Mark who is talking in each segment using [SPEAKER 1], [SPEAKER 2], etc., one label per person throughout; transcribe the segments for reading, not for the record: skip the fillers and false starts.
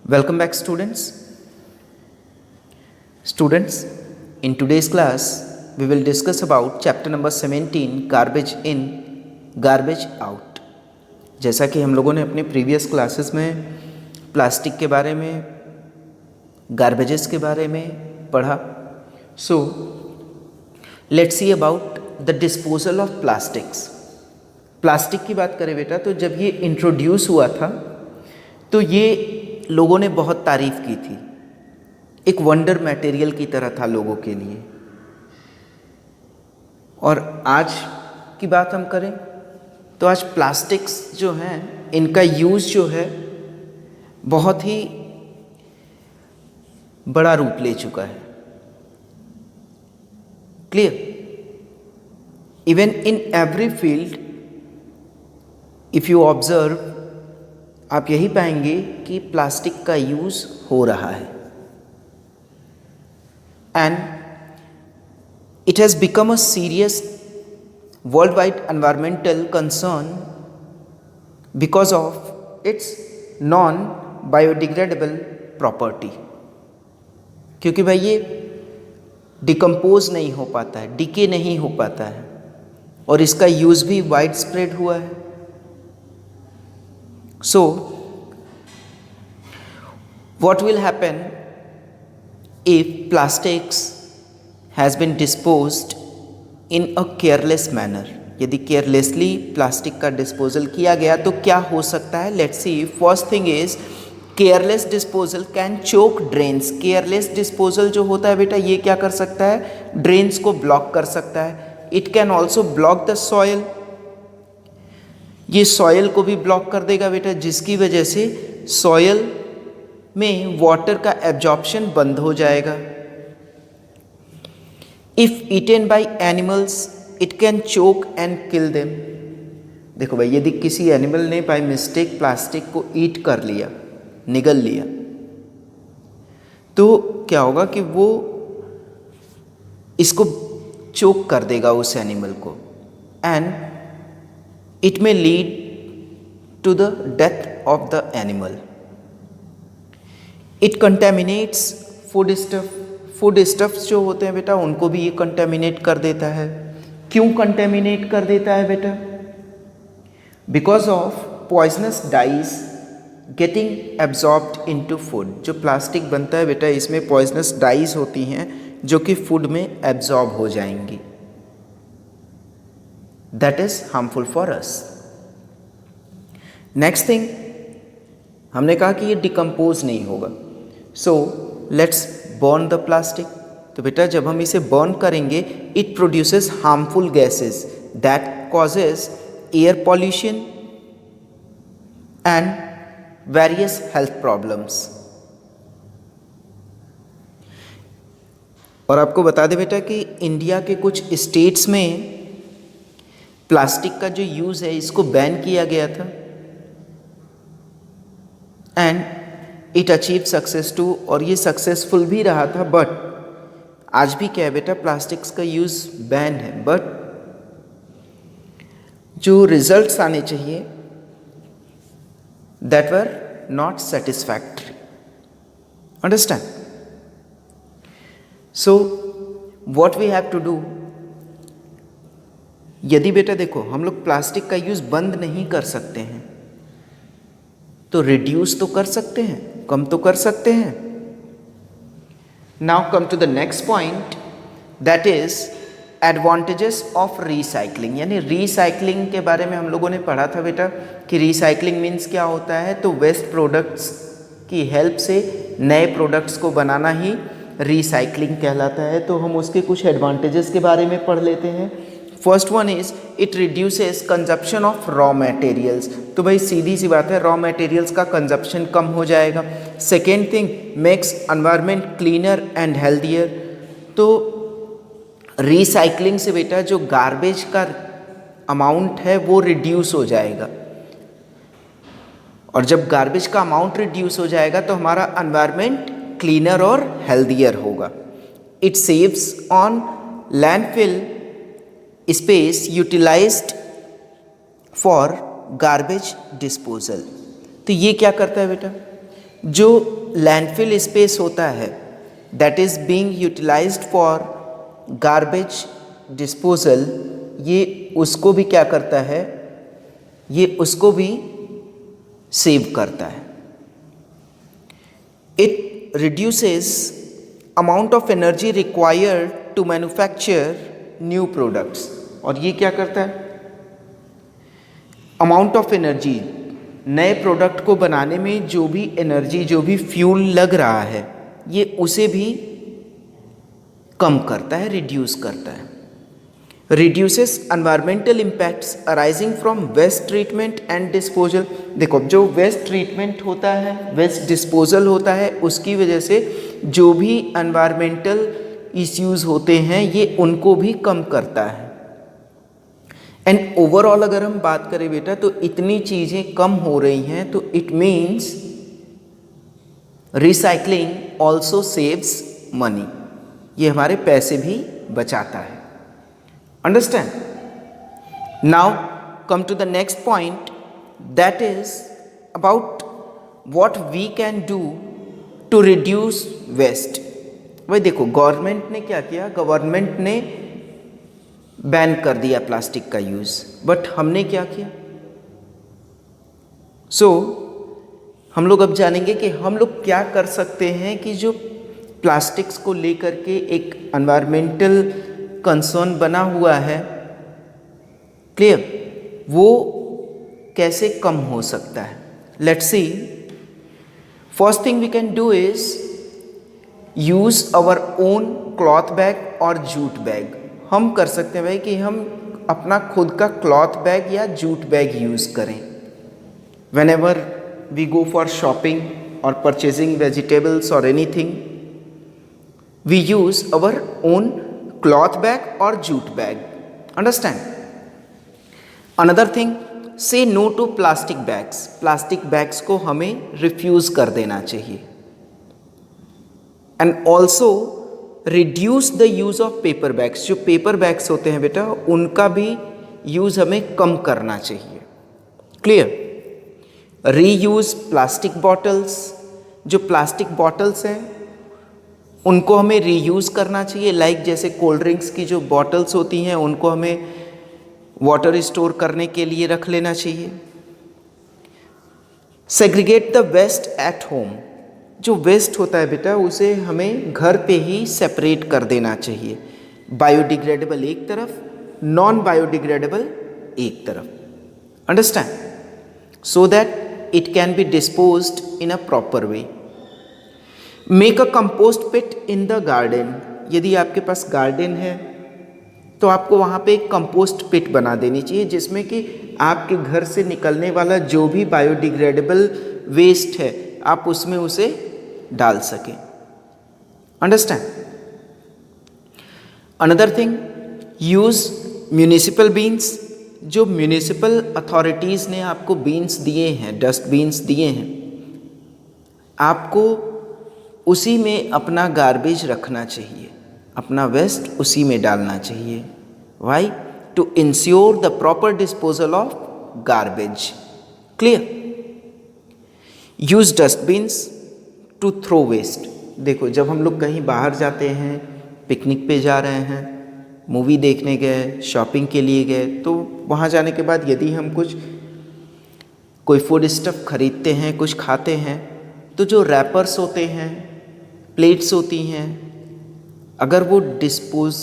[SPEAKER 1] Welcome back, students. Students, in today's class, we will discuss about chapter number 17, garbage in, garbage out. जैसा कि हम लोगों ने अपने प्रीवियस क्लासेस में प्लास्टिक के बारे में, गार्बेजेस के बारे में पढ़ा. So let's see about the disposal of plastics. Plastic की बात करें बेटा, तो जब ये इंट्रोड्यूस हुआ था तो ये लोगों ने बहुत तारीफ की थी. एक वंडर मटेरियल की तरह था लोगों के लिए. और आज की बात हम करें तो आज प्लास्टिक्स जो हैं, इनका यूज़ जो है बहुत ही बड़ा रूप ले चुका है. Clear? Even in every field if you observe, आप यही पाएंगे कि प्लास्टिक का यूज़ हो रहा है. And it has become a serious world wide environmental concern because of its non biodegradable property. क्योंकि भाई ये डिकम्पोज नहीं हो पाता है, डिके नहीं हो पाता है, और इसका यूज़ भी वाइड स्प्रेड हुआ है. So, what will happen if plastics has been disposed in a careless manner? यदि केयरलेसली प्लास्टिक का डिस्पोजल किया गया तो क्या हो सकता है? Let's see. First thing is careless disposal can choke drains. Careless disposal जो होता है बेटा, ये क्या कर सकता है? ड्रेन्स को ब्लॉक कर सकता है. It can also block the soil. ये सॉयल को भी ब्लॉक कर देगा बेटा, जिसकी वजह से सॉयल में वाटर का एब्जॉर्प्शन बंद हो जाएगा. If eaten by animals it can choke and kill them. देखो भाई, यदि किसी एनिमल ने बाय मिस्टेक प्लास्टिक को ईट कर लिया, निगल लिया, तो क्या होगा कि वो इसको चोक कर देगा उस एनिमल को, and it may lead to the death of the animal. It contaminates food stuff. Food stuffs जो होते हैं बेटा, उनको भी ये कंटेमिनेट कर देता है. क्यों कंटेमिनेट कर देता है बेटा? Because of poisonous dyes getting absorbed into food. जो प्लास्टिक बनता है बेटा, इसमें पॉइजनस डाइज होती हैं जो कि फूड में एब्जॉर्ब हो जाएंगी. That is harmful for us. Next thing, हमने कहा कि ये डिकम्पोज नहीं होगा. So let's burn the plastic. तो बेटा, जब हम इसे बर्न करेंगे, it produces harmful gases that causes air pollution and various health problems. और आपको बता दें बेटा कि इंडिया के कुछ स्टेट्स में प्लास्टिक का जो यूज़ है, इसको बैन किया गया था. And it achieve success too, और ये सक्सेसफुल भी रहा था. बट आज भी क्या है बेटा, प्लास्टिक्स का यूज़ बैन है, बट जो रिजल्ट्स आने चाहिए that were not satisfactory. Understand? So what we have to do, यदि बेटा देखो हम लोग प्लास्टिक का यूज़ बंद नहीं कर सकते हैं, तो रिड्यूस तो कर सकते हैं, कम तो कर सकते हैं. Now come to the next point, that is advantages of recycling. यानी रिसाइकलिंग के बारे में हम लोगों ने पढ़ा था बेटा कि रिसाइकलिंग मीन्स क्या होता है. तो वेस्ट प्रोडक्ट्स की हेल्प से नए प्रोडक्ट्स को बनाना ही रिसाइकलिंग कहलाता है. तो हम उसके कुछ एडवांटेजेस के बारे में पढ़ लेते हैं. First one is it reduces consumption of raw materials. तो भाई सीधी सी बात है, रॉ मटेरियल्स का कंजप्शन कम हो जाएगा. Second thing, makes environment cleaner and healthier. तो रिसाइकलिंग से बेटा जो गार्बेज का अमाउंट है वो रिड्यूस हो जाएगा, और जब गार्बेज का अमाउंट रिड्यूस हो जाएगा तो हमारा एनवायरनमेंट क्लीनर और हेल्दियर होगा. It saves on landfill space utilised for garbage disposal. तो ये क्या करता है बेटा, जो लैंडफिल स्पेस होता है that is being utilised for garbage disposal, ये उसको भी क्या करता है, ये उसको भी सेव करता है। It reduces amount of energy required to manufacture new products. और ये क्या करता है, अमाउंट ऑफ एनर्जी, नए प्रोडक्ट को बनाने में जो भी एनर्जी, जो भी फ्यूल लग रहा है, ये उसे भी कम करता है, रिड्यूस करता है। Reduces environmental impacts arising from waste treatment and disposal. देखो, जो वेस्ट ट्रीटमेंट होता है, वेस्ट डिस्पोजल होता है, उसकी वजह से जो भी एनवायरमेंटल इश्यूज होते हैं ये उनको भी कम करता है। एंड ओवरऑल अगर हम बात करें बेटा, तो इतनी चीज़ें कम हो रही हैं, तो it means recycling also saves money, ये हमारे पैसे भी बचाता है। Understand? Now come to the next point, that is about what we can do to reduce waste. भाई देखो, गवर्नमेंट ने क्या किया, गवर्नमेंट ने बैन कर दिया प्लास्टिक का यूज़, बट हमने क्या किया? हम लोग अब जानेंगे कि हम लोग क्या कर सकते हैं कि जो प्लास्टिक्स को लेकर के एक एनवायरमेंटल कंसर्न बना हुआ है, क्लियर, वो कैसे कम हो सकता है। Let's see, first thing we can do is use our own cloth bag और जूट बैग। हम कर सकते हैं भाई कि हम अपना खुद का क्लॉथ बैग या जूट बैग यूज़ करें। whenever we go for shopping or purchasing vegetables or anything, we use our own cloth bag or jute bag. Understand? Another thing, say no to plastic bags. Plastic bags को हमें refuse कर देना चाहिए। And also reduce the use of paper bags. जो paper bags होते हैं बेटा, उनका भी यूज़ हमें कम करना चाहिए। क्लियर? रीयूज़ प्लास्टिक बॉटल्स, जो प्लास्टिक बॉटल्स हैं उनको हमें रीयूज़ करना चाहिए। लाइक जैसे कोल्ड ड्रिंक्स की जो बॉटल्स होती हैं उनको हमें वाटर स्टोर करने के लिए रख लेना चाहिए। Segregate the waste at home. जो वेस्ट होता है बेटा, उसे हमें घर पे ही सेपरेट कर देना चाहिए। बायोडिग्रेडेबल एक तरफ, नॉन बायोडिग्रेडेबल एक तरफ। Understand? So that it can be disposed in a proper way. Make a compost pit in the garden. यदि आपके पास गार्डन है तो आपको वहाँ पे एक कंपोस्ट पिट बना देनी चाहिए, जिसमें कि आपके घर से निकलने वाला जो भी बायोडिग्रेडेबल वेस्ट है आप उसमें उसे डाल सकें। Understand? Another thing, use municipal beans. जो म्यूनिसिपल अथॉरिटीज़ ने आपको बीन्स दिए हैं, डस्ट बीन्स दिए हैं, आपको उसी में अपना गार्बेज रखना चाहिए, अपना वेस्ट उसी में डालना चाहिए। Why? To ensure the proper disposal of garbage. Clear? Use dustbins to throw waste. देखो, जब हम लोग कहीं बाहर जाते हैं, पिकनिक पे जा रहे हैं, मूवी देखने गए, शॉपिंग के लिए गए, तो वहाँ जाने के बाद यदि हम कोई फूड स्टफ खरीदते हैं, कुछ खाते हैं, तो जो रैपर्स होते हैं, प्लेट्स होती हैं, अगर वो डिस्पोज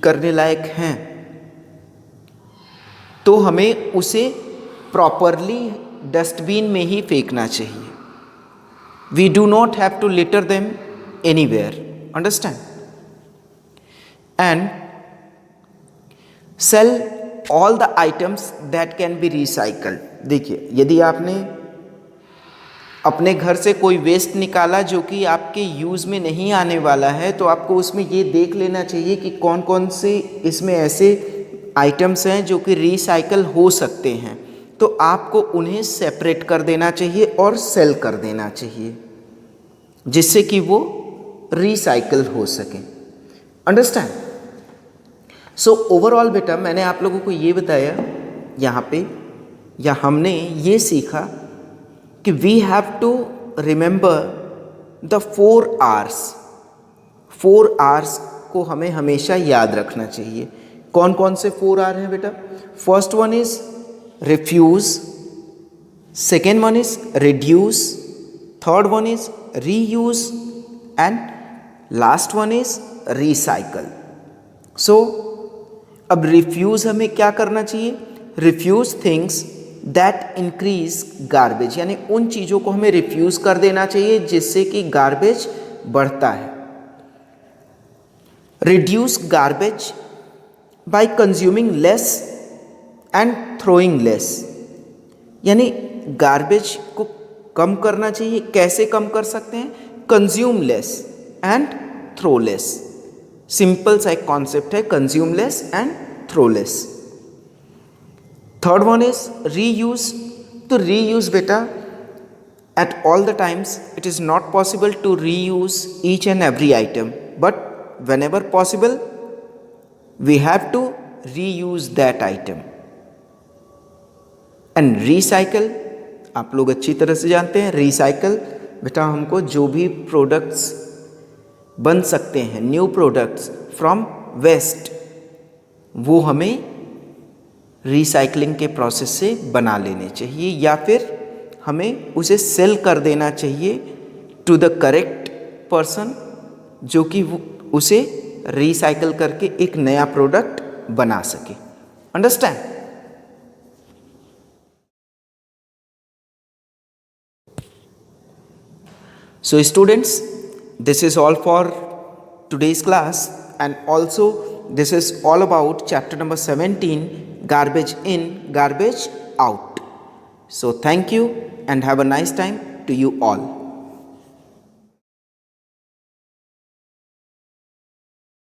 [SPEAKER 1] करने लायक हैं तो हमें उसे प्रॉपरली डस्टबिन में ही फेंकना चाहिए। We do not have to litter them anywhere. Understand? And sell all the items that can be recycled. देखिए, यदि आपने अपने घर से कोई वेस्ट निकाला जो कि आपके यूज़ में नहीं आने वाला है, तो आपको उसमें ये देख लेना चाहिए कि कौन कौन से इसमें ऐसे आइटम्स हैं जो कि रिसाइकल हो सकते हैं, तो आपको उन्हें सेपरेट कर देना चाहिए और सेल कर देना चाहिए, जिससे कि वो रिसाइकल हो सके। अंडरस्टैंड? सो ओवरऑल बेटा, मैंने आप लोगों को ये बताया यहाँ पे, या हमने ये सीखा कि we have to remember the 4 R's। 4 R's को हमें हमेशा याद रखना चाहिए। कौन कौन से 4 R हैं बेटा? First one is refuse, second one is reduce, third one is reuse and last one is recycle. So अब रिफ्यूज हमें क्या करना चाहिए? Refuse things that increase garbage, यानी उन चीज़ों को हमें रिफ्यूज कर देना चाहिए जिससे कि गार्बेज बढ़ता है। Reduce garbage by consuming less and throwing less, यानी गार्बेज को कम करना चाहिए। कैसे कम कर सकते हैं? Consume less and throw less. Simple सा एक कॉन्सेप्ट है, consume less and throw less. Third one is reuse. तो रीयूज बेटा, at all the times it is not possible to reuse each and every item, but whenever possible we have to reuse that item। and recycle, आप लोग अच्छी तरह से जानते हैं recycle बेटा हमको जो भी प्रोडक्ट्स बन सकते हैं, न्यू प्रोडक्ट्स फ्रॉम वेस्ट, वो हमें रिसाइकलिंग के प्रोसेस से बना लेने चाहिए या फिर हमें उसे सेल कर देना चाहिए टू द करेक्ट पर्सन जो कि उसे रिसाइकल करके एक नया प्रोडक्ट बना सके। Understand? So students, this is all for today's class, and also this is all about chapter number 17, garbage in, garbage out. So thank you and have a nice time to you all.